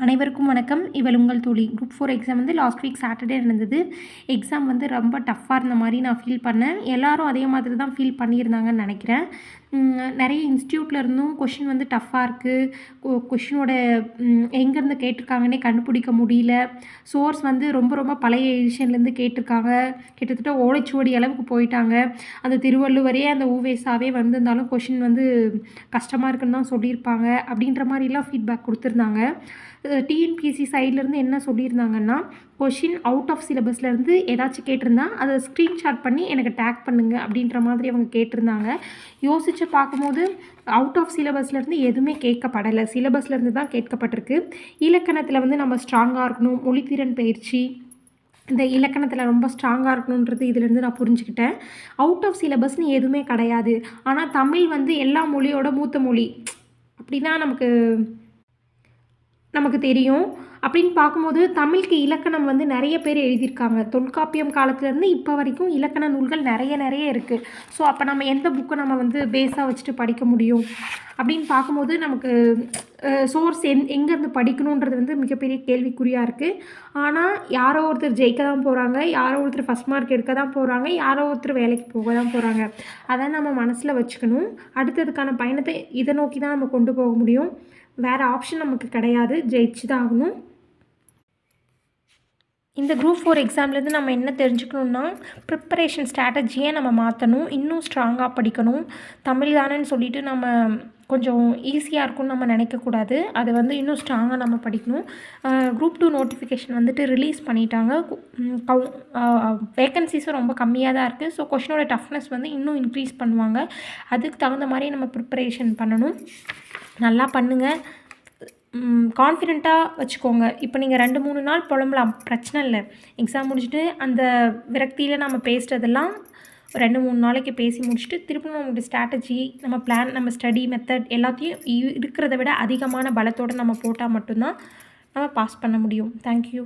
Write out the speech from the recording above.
அனைவருக்கும் வணக்கம். இவள் உங்கள் தோழி. குரூப் 4 எக்ஸாம் வந்து லாஸ்ட் வீக் சாட்டர்டே நடந்தது. எக்ஸாம் வந்து ரொம்ப டஃப்பாக இருந்த மாதிரி நான் ஃபீல் பண்ணேன். எல்லாரும் அதே மாதிரி தான் ஃபீல் பண்ணியிருந்தாங்கன்னு நினைக்கிறேன். நிறைய இன்ஸ்டியூட்டில் இருந்தும் கொஷின் வந்து டஃப்பாக இருக்குது. கொஷினோட எங்கேருந்து கேட்டிருக்காங்கன்னே கண்டுபிடிக்க முடியல. சோர்ஸ் வந்து ரொம்ப ரொம்ப பழைய எடிஷன்லேருந்து கேட்டிருக்காங்க. கிட்டத்தட்ட ஓலைச்சுவடி அளவுக்கு போயிட்டாங்க. அந்த திருவள்ளுவரே அந்த ஊவேசாவே வந்திருந்தாலும் கொஷின் வந்து கஷ்டமாக இருக்குன்னு தான் சொல்லியிருப்பாங்க. அப்படின்ற மாதிரிலாம் ஃபீட்பேக் கொடுத்துருந்தாங்க. டிஎன்பிஎஸ்சி சைட்லேருந்து என்ன சொல்லியிருந்தாங்கன்னா, கொஷின் அவுட் ஆஃப் சிலபஸ்லேருந்து ஏதாச்சும் கேட்டிருந்தா அதை ஸ்க்ரீன்ஷாட் பண்ணி எனக்கு டேக் பண்ணுங்கள் அப்படின்ற மாதிரி அவங்க கேட்டிருந்தாங்க. யோசித்து பார்க்கும்போது அவுட் ஆஃப் சிலபஸ்லேருந்து எதுவுமே கேட்கப்படலை. சிலபஸ்லேருந்து தான் கேட்கப்பட்டிருக்கு. இலக்கணத்தில் வந்து நம்ம ஸ்ட்ராங்காக இருக்கணும். மொழித்திறன் பயிற்சி இந்த இலக்கணத்தில் ரொம்ப ஸ்ட்ராங்காக இருக்கணுன்றது இதிலேருந்து நான் புரிஞ்சுக்கிட்டேன். அவுட் ஆஃப் சிலபஸ்னு எதுவுமே கிடையாது. ஆனால் தமிழ் வந்து எல்லா மொழியோட மூத்த மொழி அப்படின்னா நமக்கு தெரியும். அப்படின்னு பார்க்கும்போது தமிழுக்கு இலக்கணம் வந்து நிறைய பேர் எழுதியிருக்காங்க. தொல்காப்பியம் காலத்துலேருந்து இப்போ வரைக்கும் இலக்கண நூல்கள் நிறைய இருக்குது. ஸோ அப்போ நம்ம எந்த புக்கை நம்ம வந்து பேஸாக வச்சுட்டு படிக்க முடியும் அப்படின்னு பார்க்கும்போது நமக்கு சோர்ஸ் எங்கேருந்து படிக்கணுன்றது வந்து மிகப்பெரிய கேள்விக்குறியாக இருக்குது. ஆனால் யாரோ ஒருத்தர் ஜெயிக்க தான் போகிறாங்க, யாரோ ஒருத்தர் ஃபஸ்ட் மார்க் எடுக்க தான் போகிறாங்க, யாரோ ஒருத்தர் வேலைக்கு போக தான் போகிறாங்க. அதை நம்ம மனசில் வச்சுக்கணும். அடுத்ததுக்கான பயணத்தை இதை நோக்கி தான் நம்ம கொண்டு போக முடியும். வேறு ஆப்ஷன் நமக்கு கிடையாது. ஜெயிச்சு தான் ஆகணும். இந்த குரூப் 4 எக்ஸாம்லேருந்து நம்ம என்ன தெரிஞ்சுக்கணுன்னா, ப்ரிப்பரேஷன் ஸ்ட்ராட்டஜியை நம்ம மாற்றணும். இன்னும் ஸ்ட்ராங்காக படிக்கணும். தமிழ் தானேன்னு சொல்லிவிட்டு நம்ம கொஞ்சம் ஈஸியாக இருக்கும்னு நம்ம நினைக்கக்கூடாது. அது வந்து இன்னும் ஸ்ட்ராங்காக நம்ம படிக்கணும். குரூப் 2 நோட்டிஃபிகேஷன் வந்துட்டு ரிலீஸ் பண்ணிட்டாங்க. வேக்கன்சிஸும் ரொம்ப கம்மியாக தான் இருக்குது. ஸோ கொஷினோட டஃப்னஸ் வந்து இன்னும் இன்க்ரீஸ் பண்ணுவாங்க. அதுக்கு தகுந்த மாதிரி நம்ம ப்ரிப்பரேஷன் பண்ணணும். நல்லா பண்ணுங்கள். கான்ஃபிடெண்ட்டாக வச்சுக்கோங்க. இப்போ நீங்கள் 2-3 நாள் புலம்பலாம், பிரச்சனை இல்லை. எக்ஸாம் முடிச்சுட்டு அந்த விரக்தியில் நம்ம பேசுகிறதெல்லாம் 2-3 நாளைக்கு பேசி முடிச்சுட்டு திரும்ப நம்மளுடைய ஸ்ட்ராட்டஜி, நம்ம பிளான், நம்ம ஸ்டடி மெத்தட் எல்லாத்தையும் இருக்கிறத விட அதிகமான பலத்தோடு நம்ம போட்டால் மட்டும்தான் நம்ம பாஸ் பண்ண முடியும். தேங்க்யூ.